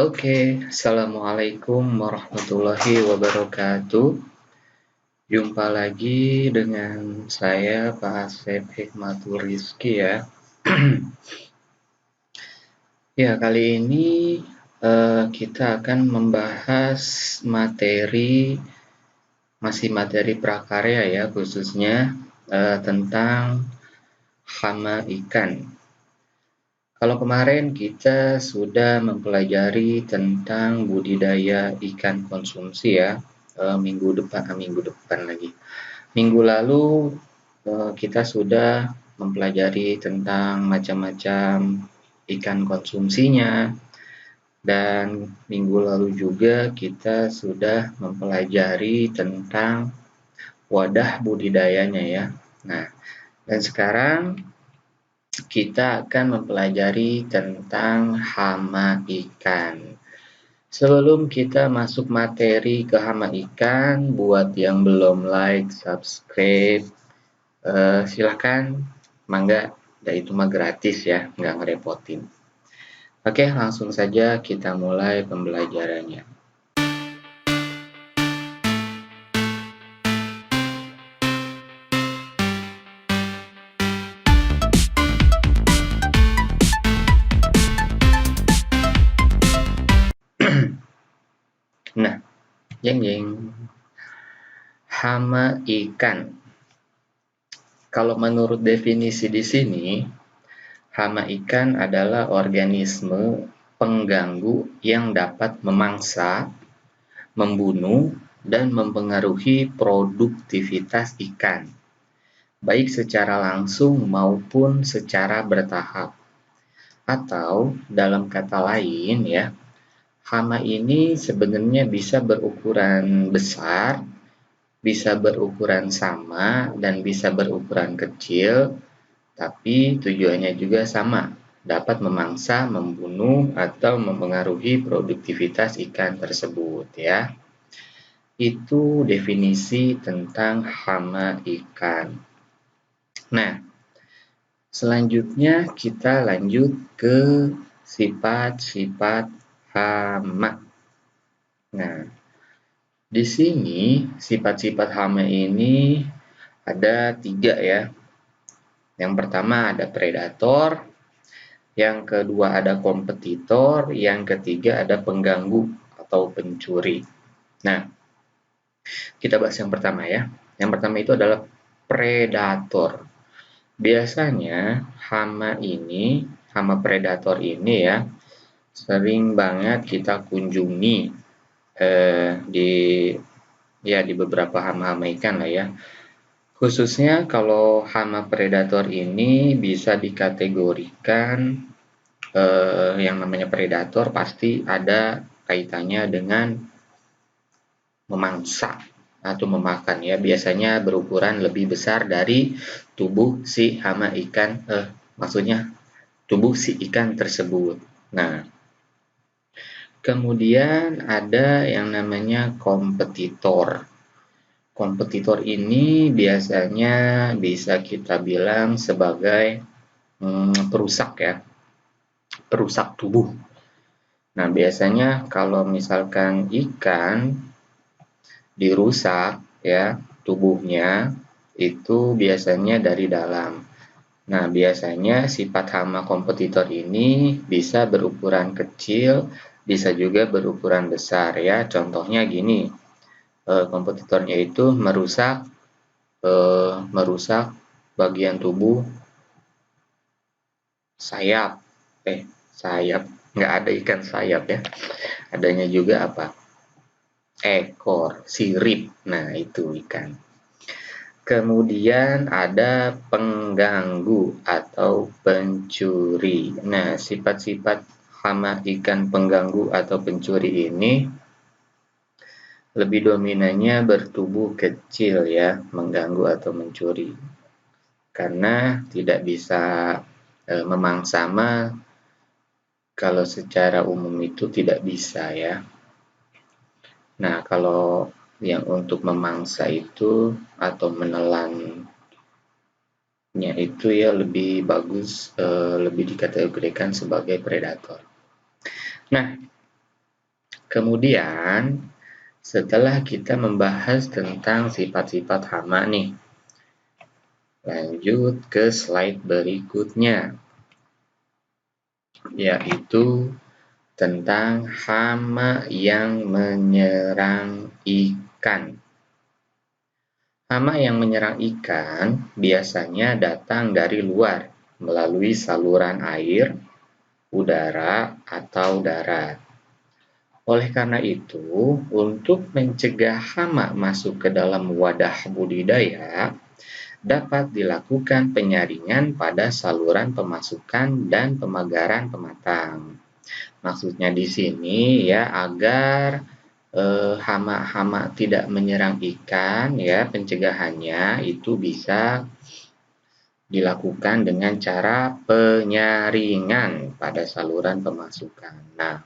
Oke, Assalamualaikum warahmatullahi wabarakatuh. Jumpa lagi dengan saya Pak Asep Hikmatul Rizky ya. Ya, kali ini kita akan membahas masih materi prakarya ya, khususnya tentang hama ikan. Kalau kemarin kita sudah mempelajari tentang budidaya ikan konsumsi ya, minggu depan lagi. Minggu lalu kita sudah mempelajari tentang macam-macam ikan konsumsinya, dan minggu lalu juga kita sudah mempelajari tentang wadah budidayanya ya. Nah, dan sekarang kita akan mempelajari tentang hama ikan. Sebelum kita masuk materi ke hama ikan, buat yang belum like, subscribe, silahkan, mangga, dan itu mah gratis ya, nggak ngerepotin. Oke, langsung saja kita mulai pembelajarannya. Nah, jeng. Hama ikan. Kalau menurut definisi di sini, hama ikan adalah organisme pengganggu yang dapat memangsa, membunuh, dan mempengaruhi produktivitas ikan, baik secara langsung maupun secara bertahap. Atau dalam kata lain ya, hama ini sebenarnya bisa berukuran besar, bisa berukuran sama, dan bisa berukuran kecil, tapi tujuannya juga sama, dapat memangsa, membunuh, atau mempengaruhi produktivitas ikan tersebut ya. Itu definisi tentang hama ikan. Nah, selanjutnya kita lanjut ke sifat-sifat hama. Nah, di sini sifat-sifat hama ini ada 3 ya. Yang pertama ada predator, yang kedua ada kompetitor, yang ketiga ada pengganggu atau pencuri. Nah, kita bahas yang pertama ya. Yang pertama itu adalah predator. Biasanya hama predator ini ya, sering banget kita kunjungi di beberapa hama-hama ikan lah ya. Khususnya kalau hama predator ini bisa dikategorikan yang namanya predator pasti ada kaitannya dengan memangsa atau memakan ya. Biasanya berukuran lebih besar dari tubuh si hama ikan, maksudnya tubuh si ikan tersebut. Nah, kemudian ada yang namanya kompetitor. Kompetitor ini biasanya bisa kita bilang sebagai perusak ya, perusak tubuh. Nah, biasanya kalau misalkan ikan dirusak ya tubuhnya, itu biasanya dari dalam. Nah, biasanya sifat hama kompetitor ini bisa berukuran kecil, bisa juga berukuran besar ya. Contohnya gini, kompetitornya itu merusak bagian tubuh sayap. Sayap, nggak ada ikan sayap ya. Adanya juga apa? Ekor, sirip. Nah, itu ikan. Kemudian ada pengganggu atau pencuri. Nah, sifat-sifat hama ikan pengganggu atau pencuri ini lebih dominannya bertubuh kecil ya, mengganggu atau mencuri. Karena tidak bisa memangsa, kalau secara umum itu tidak bisa ya. Nah, kalau yang untuk memangsa itu atau menelannya itu ya lebih bagus, lebih dikategorikan sebagai predator. Nah, Kemudian, setelah kita membahas tentang sifat-sifat hama nih, lanjut ke slide berikutnya, yaitu tentang hama yang menyerang ikan. Hama yang menyerang ikan biasanya datang dari luar melalui saluran air, udara, atau darat. Oleh karena itu, untuk mencegah hama masuk ke dalam wadah budidaya, dapat dilakukan penyaringan pada saluran pemasukan dan pemagaran pematang. Maksudnya di sini ya agar hama-hama tidak menyerang ikan ya, pencegahannya itu bisa dilakukan dengan cara penyaringan pada saluran pemasukan. Nah,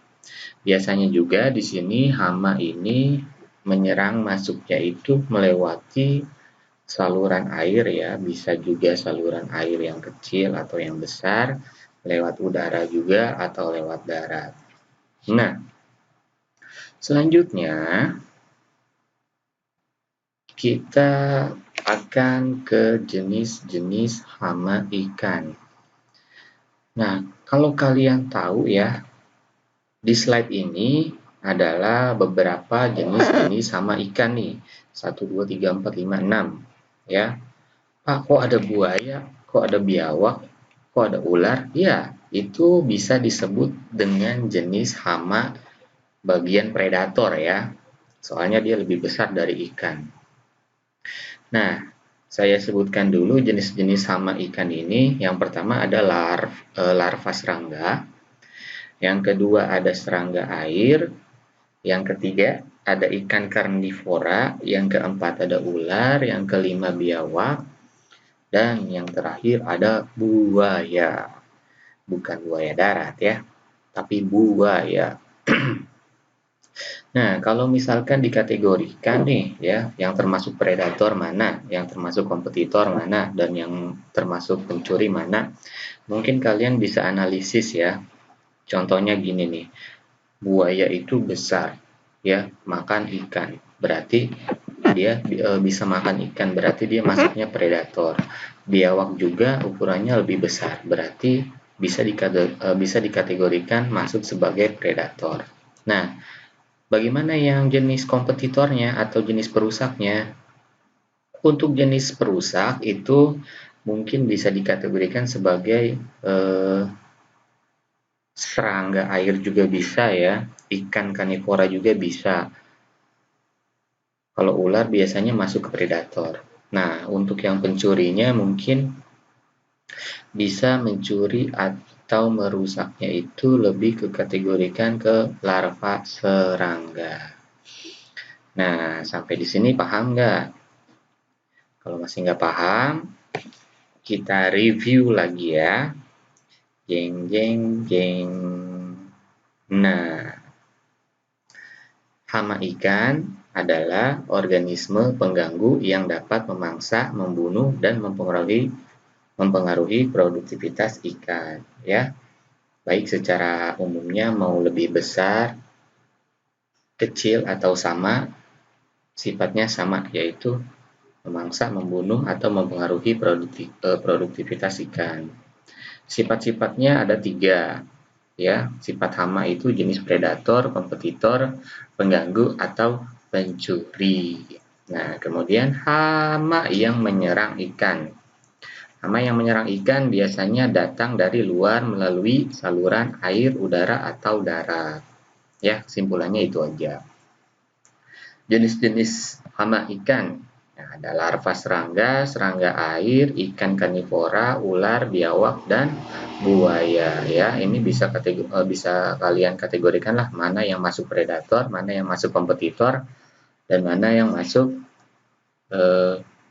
biasanya juga di sini hama ini menyerang masuknya itu melewati saluran air ya, bisa juga saluran air yang kecil atau yang besar, lewat udara juga atau lewat darat. Nah, selanjutnya kita akan ke jenis-jenis hama ikan. Nah, kalau kalian tahu ya, di slide ini adalah beberapa jenis-jenis hama ikan nih. 1, 2, 3, 4, 5, 6. Ya. Pak, kok ada buaya? Kok ada biawak? Kok ada ular? Ya, itu bisa disebut dengan jenis hama bagian predator ya. Soalnya dia lebih besar dari ikan. Nah, saya sebutkan dulu jenis-jenis hama ikan ini. Yang pertama ada larva serangga. Yang kedua ada serangga air. Yang ketiga ada ikan karnivora. Yang keempat ada ular. Yang kelima biawak. Dan yang terakhir ada buaya. Bukan buaya darat ya, tapi buaya. Nah, kalau misalkan dikategorikan nih ya, yang termasuk predator mana, yang termasuk kompetitor mana, dan yang termasuk pencuri mana, mungkin kalian bisa analisis ya. Contohnya gini nih, buaya itu besar ya, makan ikan. Berarti dia bisa makan ikan, berarti dia masuknya predator. Biawak juga ukurannya lebih besar, berarti bisa dikategorikan masuk sebagai predator. Nah, bagaimana yang jenis kompetitornya atau jenis perusaknya? Untuk jenis perusak itu mungkin bisa dikategorikan sebagai serangga air juga bisa ya, ikan karnivora juga bisa. Kalau ular biasanya masuk ke predator. Nah, untuk yang pencurinya mungkin bisa mencuri atau merusaknya itu lebih dikategorikan ke larva serangga. Nah, sampai di sini paham nggak? Kalau masih nggak paham, kita review lagi ya. Jeng, jeng, jeng. Nah, hama ikan adalah organisme pengganggu yang dapat memangsa, membunuh, dan mempengaruhi produktivitas ikan. Ya, baik secara umumnya mau lebih besar, kecil, atau sama, sifatnya sama, yaitu memangsa, membunuh, atau mempengaruhi produktivitas ikan. Sifat-sifatnya ada 3. Ya, sifat hama itu jenis predator, kompetitor, pengganggu, atau pencuri. Nah, kemudian hama yang menyerang ikan. Hama yang menyerang ikan biasanya datang dari luar melalui saluran air, udara, atau darat. Ya, kesimpulannya itu aja. Jenis-jenis hama ikan. Nah, ada larva serangga, serangga air, ikan karnivora, ular, biawak, dan buaya ya. Ini bisa kalian kategorikan lah mana yang masuk predator, mana yang masuk kompetitor, dan mana yang masuk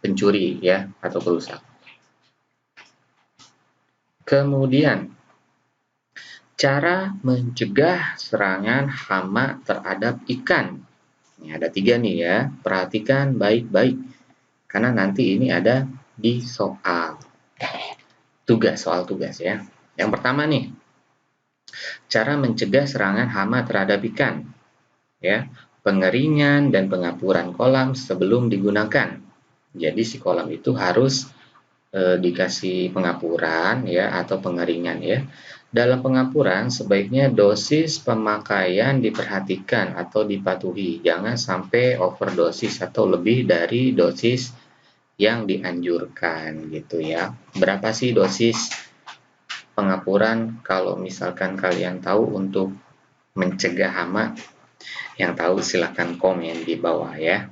pencuri ya atau perusak. Kemudian cara mencegah serangan hama terhadap ikan. Ini ada 3 nih ya. Perhatikan baik-baik karena nanti ini ada di soal tugas ya. Yang pertama nih, cara mencegah serangan hama terhadap ikan. ya, pengeringan dan pengapuran kolam sebelum digunakan. Jadi si kolam itu harus dikasih pengapuran ya atau pengeringan ya. Dalam pengapuran sebaiknya dosis pemakaian diperhatikan atau dipatuhi. Jangan sampai overdosis atau lebih dari dosis yang dianjurkan gitu ya. Berapa sih dosis pengapuran kalau misalkan kalian tahu untuk mencegah hama? Yang tahu silahkan komen di bawah ya.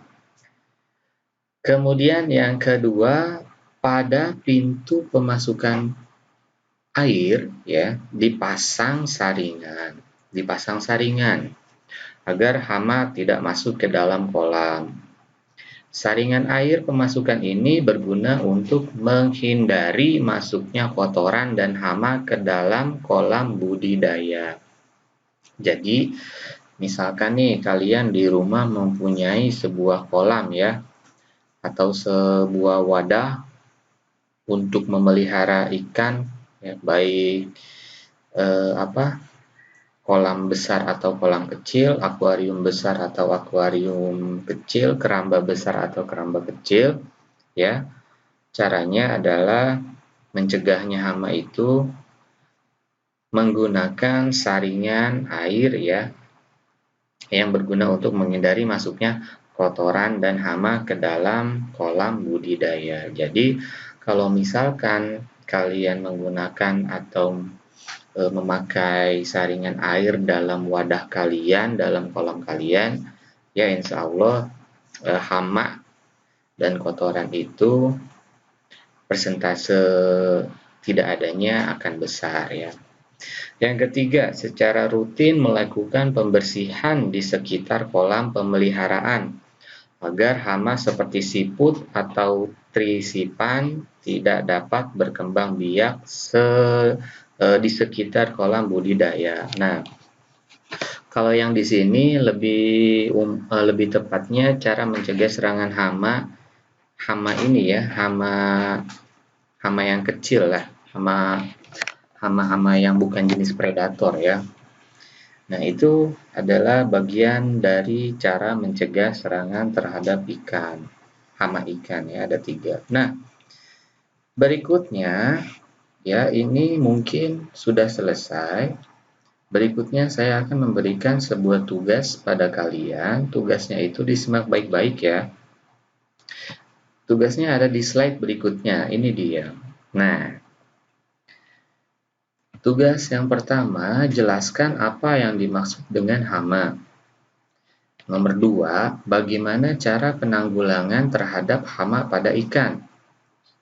Kemudian yang kedua, pada pintu pemasukan air ya dipasang saringan agar hama tidak masuk ke dalam kolam. Saringan air pemasukan ini berguna untuk menghindari masuknya kotoran dan hama ke dalam kolam budidaya. Jadi, misalkan nih kalian di rumah mempunyai sebuah kolam ya, atau sebuah wadah untuk memelihara ikan, ya, baik kolam besar atau kolam kecil, akuarium besar atau akuarium kecil, keramba besar atau keramba kecil, ya. Caranya adalah mencegahnya hama itu menggunakan saringan air ya yang berguna untuk menghindari masuknya kotoran dan hama ke dalam kolam budidaya. Jadi, kalau misalkan kalian menggunakan atau memakai saringan air dalam wadah kalian, dalam kolam kalian, ya insya Allah hama dan kotoran itu persentase tidak adanya akan besar ya. Yang ketiga, secara rutin melakukan pembersihan di sekitar kolam pemeliharaan agar hama seperti siput atau trisipan tidak dapat berkembang biak di sekitar kolam budidaya. Nah, kalau yang di sini lebih tepatnya cara mencegah serangan hama ini ya, hama yang kecil lah, hama yang bukan jenis predator ya. Nah, itu adalah bagian dari cara mencegah serangan terhadap ikan, hama ikan ya, ada 3. Nah, berikutnya ya, ini mungkin sudah selesai. Berikutnya saya akan memberikan sebuah tugas pada kalian. Tugasnya itu disimak baik-baik ya. Tugasnya ada di slide berikutnya. Ini dia. Nah, tugas yang pertama, jelaskan apa yang dimaksud dengan hama. Nomor 2, bagaimana cara penanggulangan terhadap hama pada ikan.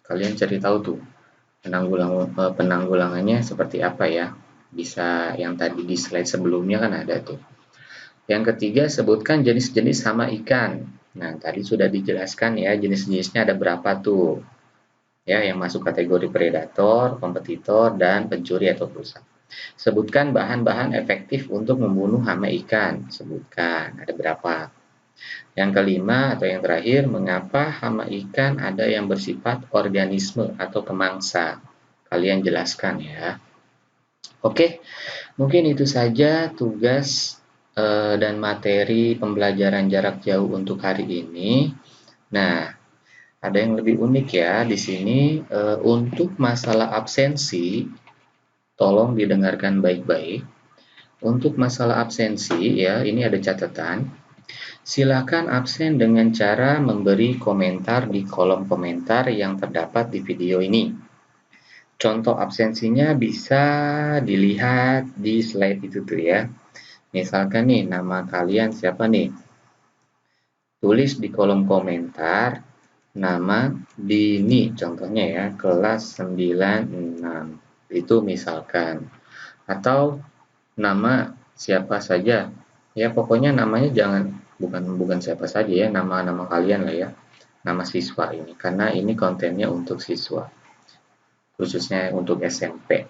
Kalian cari tahu tuh, penanggulangannya seperti apa ya. Bisa yang tadi di slide sebelumnya kan ada tuh. Yang ketiga, sebutkan jenis-jenis hama ikan. Nah, tadi sudah dijelaskan ya, jenis-jenisnya ada berapa tuh. Ya, yang masuk kategori predator, kompetitor, dan pencuri atau perusak. Sebutkan bahan-bahan efektif untuk membunuh hama ikan. Sebutkan, ada berapa. Yang kelima atau yang terakhir, mengapa hama ikan ada yang bersifat organisme atau pemangsa. Kalian jelaskan ya. Oke, mungkin itu saja tugas dan materi pembelajaran jarak jauh untuk hari ini. Nah, ada yang lebih unik ya di sini untuk masalah absensi, tolong didengarkan baik-baik. Untuk masalah absensi ya, ini ada catatan. Silakan absen dengan cara memberi komentar di kolom komentar yang terdapat di video ini. Contoh absensinya bisa dilihat di slide itu tuh ya. Misalkan nih, nama kalian siapa nih? Tulis di kolom komentar nama Dini, contohnya ya, kelas 96. Itu misalkan. Atau nama siapa saja. Ya, pokoknya namanya bukan siapa saja ya, nama-nama kalian lah ya. Nama siswa ini, karena ini kontennya untuk siswa. Khususnya untuk SMP.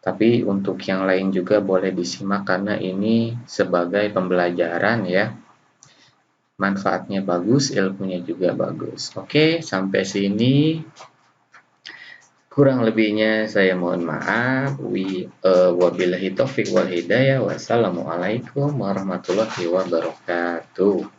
Tapi untuk yang lain juga boleh disimak karena ini sebagai pembelajaran ya. Manfaatnya bagus, ilmunya juga bagus. Oke, sampai sini Kurang lebihnya saya mohon maaf. Wabillahi taufik wal hidayah. Wassalamualaikum warahmatullahi wabarakatuh.